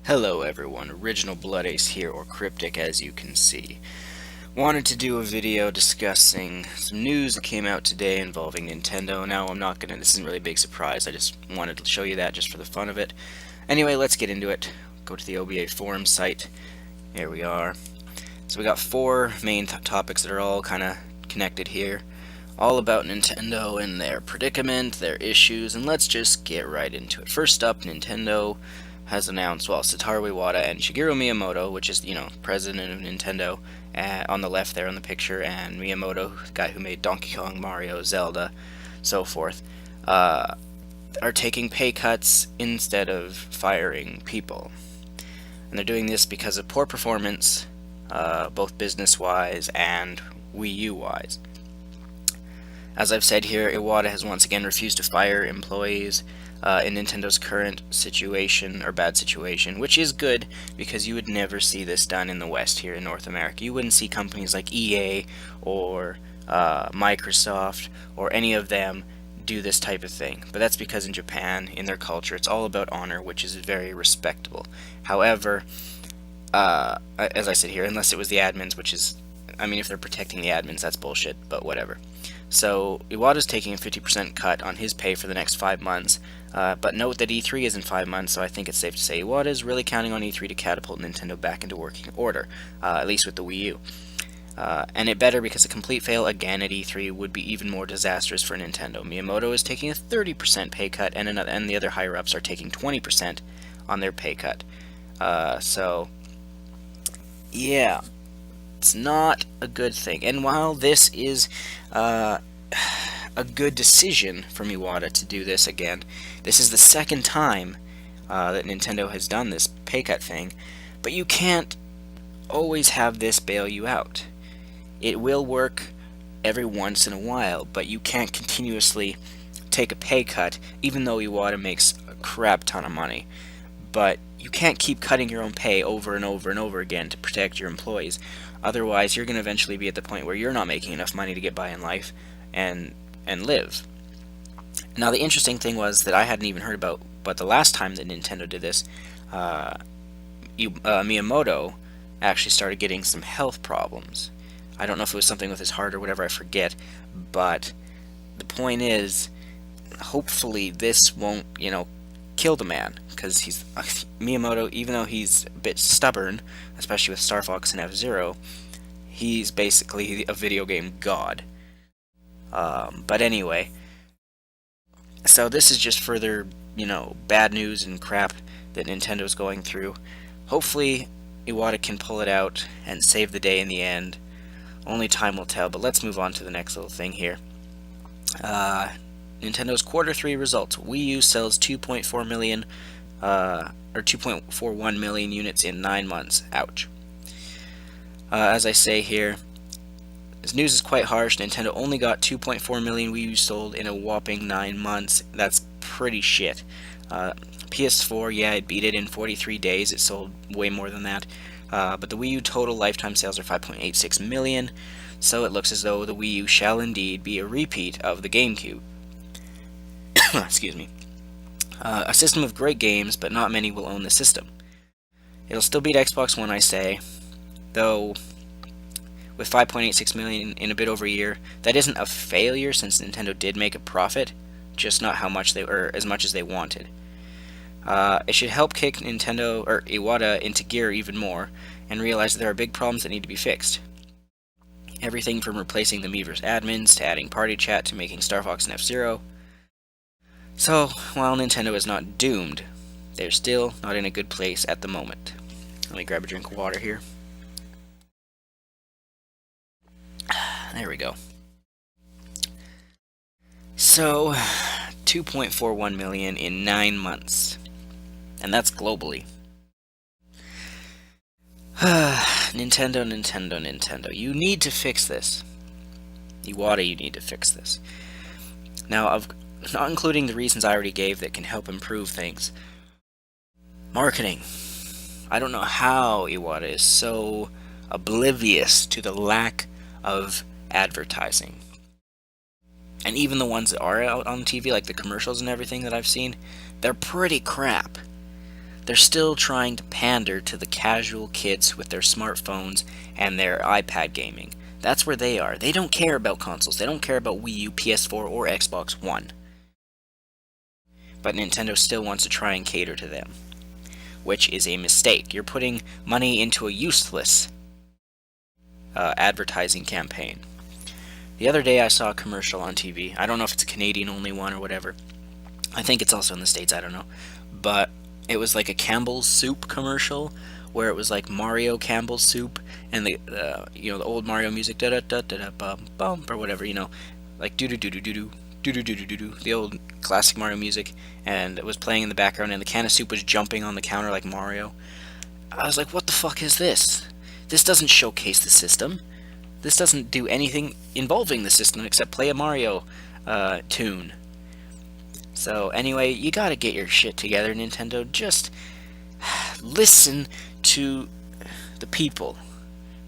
Hello everyone, Original Blood Ace here, or Cryptic as you can see. Wanted to do a video discussing some news that came out today involving Nintendo. Now this isn't really a big surprise, I just wanted to show you that just for the fun of it. Anyway, let's get into it. Go to the OBA forum site. Here we are. So we got four main topics that are all kind of connected here. All about Nintendo and their predicament, their issues, and let's just get right into it. First up, Nintendo has announced, well, Satoru Iwata and Shigeru Miyamoto, which is, president of Nintendo, on the left there on the picture, and Miyamoto, the guy who made Donkey Kong, Mario, Zelda, so forth, are taking pay cuts instead of firing people. And they're doing this because of poor performance, both business-wise and Wii U-wise. As I've said here, Iwata has once again refused to fire employees in Nintendo's current situation, or bad situation, which is good because you would never see this done in the West here in North America. You wouldn't see companies like EA or Microsoft or any of them do this type of thing. But that's because in Japan, in their culture, it's all about honor, which is very respectable. However, as I said here, unless it was the admins, which is, if they're protecting the admins, that's bullshit, but whatever. So Iwata's taking a 50% cut on his pay for the next 5 months, but note that E3 is in 5 months, so I think it's safe to say Iwata is really counting on E3 to catapult Nintendo back into working order, at least with the Wii U. And it better, because a complete fail again at E3 would be even more disastrous for Nintendo. Miyamoto is taking a 30% pay cut, and the other higher-ups are taking 20% on their pay cut. Yeah. It's not a good thing. And while this is a good decision for Iwata to do this again, this is the second time that Nintendo has done this pay cut thing, but you can't always have this bail you out. It will work every once in a while, but you can't continuously take a pay cut, even though Iwata makes a crap ton of money. But you can't keep cutting your own pay over and over and over again to protect your employees. Otherwise, you're going to eventually be at the point where you're not making enough money to get by in life and live. Now, the interesting thing was that I hadn't even heard about, but the last time that Nintendo did this, Miyamoto actually started getting some health problems. I don't know if it was something with his heart or whatever, I forget, but the point is, hopefully this won't, kill the man, because Miyamoto, even though he's a bit stubborn, especially with Star Fox and F-Zero, he's basically a video game god. But anyway, so this is just further, bad news and crap that Nintendo's going through. Hopefully Iwata can pull it out and save the day in the end. Only time will tell, but let's move on to the next little thing here. Nintendo's Q3 results. Wii U sells 2.4 million, or 2.41 million units in 9 months. Ouch. As I say here, this news is quite harsh. Nintendo only got 2.4 million Wii U sold in a whopping 9 months. That's pretty shit. PS4, yeah, it beat it in 43 days. It sold way more than that. But the Wii U total lifetime sales are 5.86 million, so it looks as though the Wii U shall indeed be a repeat of the GameCube. Excuse me. A system of great games, but not many will own the system. It'll still beat Xbox One, I say, though with 5.86 million in a bit over a year, that isn't a failure since Nintendo did make a profit, just not as much as they wanted. It should help kick Nintendo, or Iwata, into gear even more, and realize that there are big problems that need to be fixed. Everything from replacing the Miiverse admins, to adding party chat, to making Star Fox and F-Zero. So, while Nintendo is not doomed, they're still not in a good place at the moment. Let me grab a drink of water here. There we go. So, 2.41 million in 9 months. And that's globally. Nintendo. You need to fix this. Iwata, you need to fix this. Now, not including the reasons I already gave that can help improve things. Marketing. I don't know how Iwata is so oblivious to the lack of advertising. And even the ones that are out on TV, like the commercials and everything that I've seen, they're pretty crap. They're still trying to pander to the casual kids with their smartphones and their iPad gaming. That's where they are. They don't care about consoles. They don't care about Wii U, PS4, or Xbox One. But Nintendo still wants to try and cater to them, which is a mistake. You're putting money into a useless advertising campaign. The other day I saw a commercial on TV. I don't know if it's a Canadian-only one or whatever. I think it's also in the States, I don't know. But it was like a Campbell's soup commercial, where it was like Mario Campbell's soup, and the old Mario music, da da da da da bum bum, or whatever, like doo doo doo doo doo doo doo doo doo doo doo, the old classic Mario music, and it was playing in the background, and the can of soup was jumping on the counter like Mario. I was like, what the fuck is this? This doesn't showcase the system. This doesn't do anything involving the system except play a Mario tune. So anyway, you gotta get your shit together, Nintendo. Just listen to the people.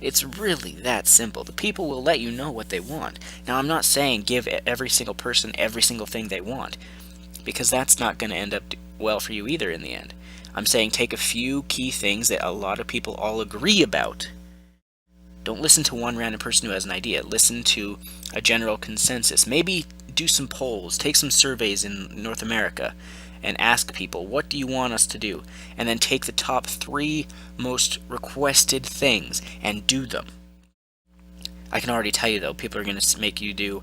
It's really that simple. The people will let you know what they want. Now, I'm not saying give every single person every single thing they want, because that's not going to end up well for you either in the end. I'm saying take a few key things that a lot of people all agree about. Don't listen to one random person who has an idea. Listen to a general consensus. Maybe do some polls, take some surveys in North America, and ask people, what do you want us to do? And then take the top 3 most requested things and do them. I can already tell you, though, people are going to make you do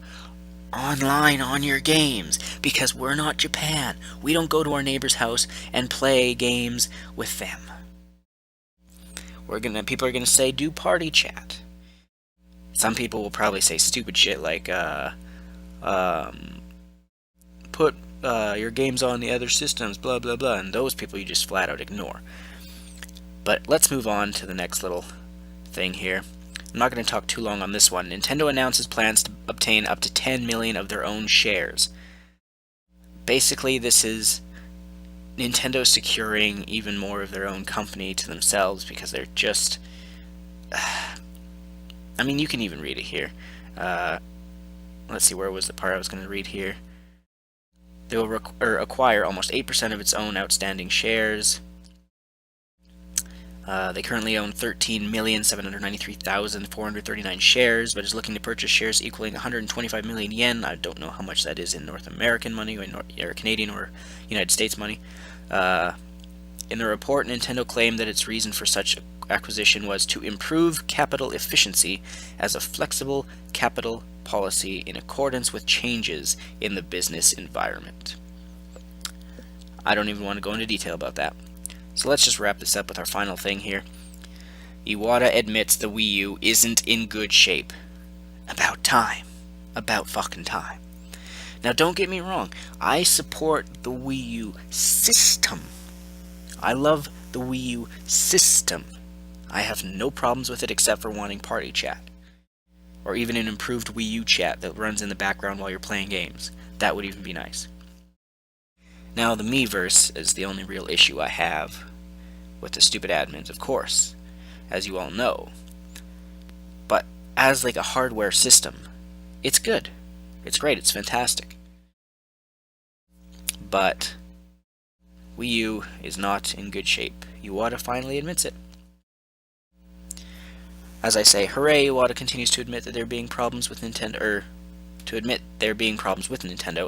online on your games, because we're not Japan. We don't go to our neighbor's house and play games with them. People are going to say, do party chat. Some people will probably say stupid shit like, put your games on the other systems, blah blah blah, and those people you just flat out ignore. But let's move on to the next little thing here. I'm not going to talk too long on this one. Nintendo announces plans to obtain up to 10 million of their own shares. Basically, this is Nintendo securing even more of their own company to themselves, because they're just... I mean, you can even read it here. Let's see, where was the part I was going to read here? They will acquire almost 8% of its own outstanding shares. They currently own 13,793,439 shares, but is looking to purchase shares equaling 125 million yen. I don't know how much that is in North American money, or Canadian or United States money. In the report, Nintendo claimed that its reason for such acquisition was to improve capital efficiency as a flexible capital policy in accordance with changes in the business environment. I don't even want to go into detail about that. So let's just wrap this up with our final thing here. Iwata admits the Wii U isn't in good shape. About time. About fucking time. Now don't get me wrong, I support the Wii U system. I love the Wii U system. I have no problems with it except for wanting party chat. Or even an improved Wii U chat that runs in the background while you're playing games. That would even be nice. Now, the Miiverse is the only real issue I have with the stupid admins, of course, as you all know. But as like a hardware system, it's good. It's great. It's fantastic. But Wii U is not in good shape. Iwata finally admits it. As I say, hooray, Iwata continues to admit that there being problems with Nintendo,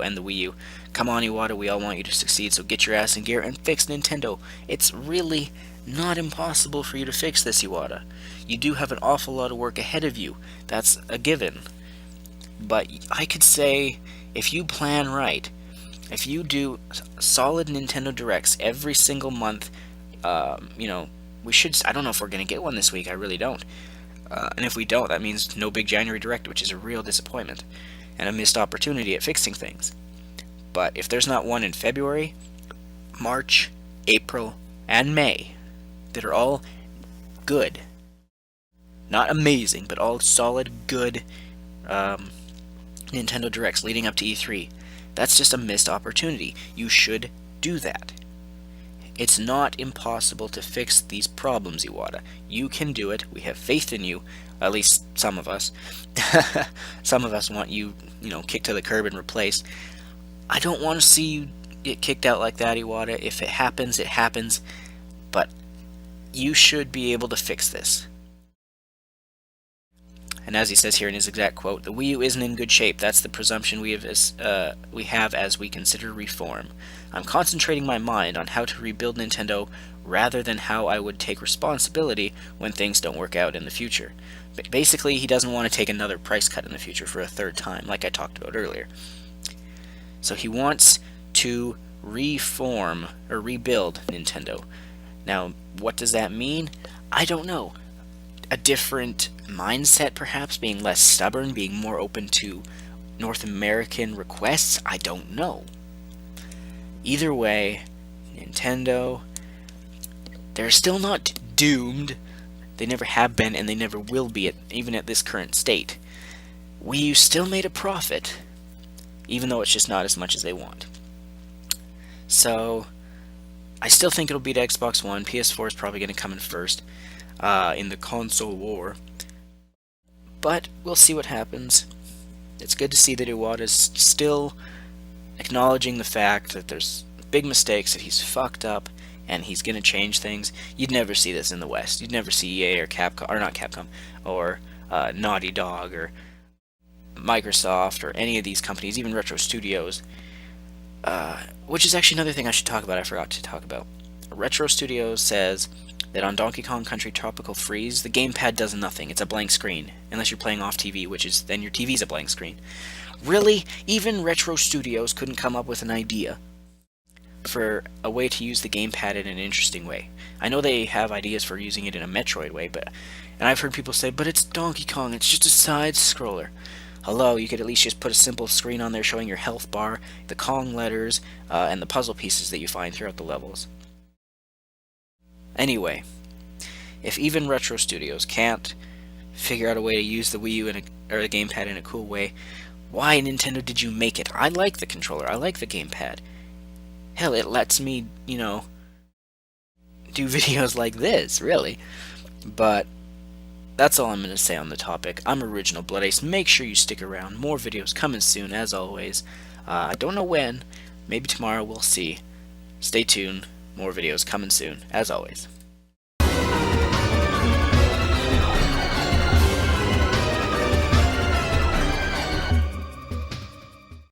and the Wii U. Come on, Iwata, we all want you to succeed, so get your ass in gear and fix Nintendo. It's really not impossible for you to fix this, Iwata. You do have an awful lot of work ahead of you. That's a given. But I could say, if you plan right, if you do solid Nintendo Directs every single month, we should... I don't know if we're going to get one this week, I really don't. And if we don't, that means no big January Direct, which is a real disappointment, and a missed opportunity at fixing things. But if there's not one in February, March, April, and May, that are all good, not amazing, but all solid, good Nintendo Directs leading up to E3, that's just a missed opportunity. You should do that. It's not impossible to fix these problems, Iwata. You can do it. We have faith in you. At least some of us. Some of us want you, kicked to the curb and replaced. I don't want to see you get kicked out like that, Iwata. If it happens, it happens. you should be able to fix this. And as he says here in his exact quote, the Wii U isn't in good shape. That's the presumption we have as we consider reform. I'm concentrating my mind on how to rebuild Nintendo rather than how I would take responsibility when things don't work out in the future. Basically, he doesn't want to take another price cut in the future for a third time, like I talked about earlier. So he wants to reform or rebuild Nintendo. Now, what does that mean? I don't know. A different mindset, perhaps, being less stubborn, being more open to North American requests? I don't know. Either way, Nintendo, they're still not doomed. They never have been, and they never will be, even at this current state. Wii U still made a profit, even though it's just not as much as they want. So, I still think it'll beat Xbox One. PS4 is probably going to come in first in the console war. But we'll see what happens. It's good to see that Iwata's still acknowledging the fact that there's big mistakes, that he's fucked up, and he's going to change things. You'd never see this in the West. You'd never see EA or Capcom, or not Capcom, or Naughty Dog, or Microsoft, or any of these companies, even Retro Studios, which is actually another thing I should talk about, I forgot to talk about. Retro Studios says that on Donkey Kong Country Tropical Freeze, the gamepad does nothing. It's a blank screen, unless you're playing off TV, which is then your TV's a blank screen. Really? Even Retro Studios couldn't come up with an idea for a way to use the gamepad in an interesting way. I know they have ideas for using it in a Metroid way, and I've heard people say, but it's Donkey Kong, it's just a side scroller. Hello, you could at least just put a simple screen on there showing your health bar, the Kong letters, and the puzzle pieces that you find throughout the levels. Anyway, if even Retro Studios can't figure out a way to use the Wii U or the gamepad in a cool way, why, Nintendo, did you make it? I like the controller, I like the gamepad. Hell, it lets me, do videos like this, really. But that's all I'm going to say on the topic. I'm Original Blood Ace. Make sure you stick around. More videos coming soon, as always. I don't know when. Maybe tomorrow, we'll see. Stay tuned. More videos coming soon, as always.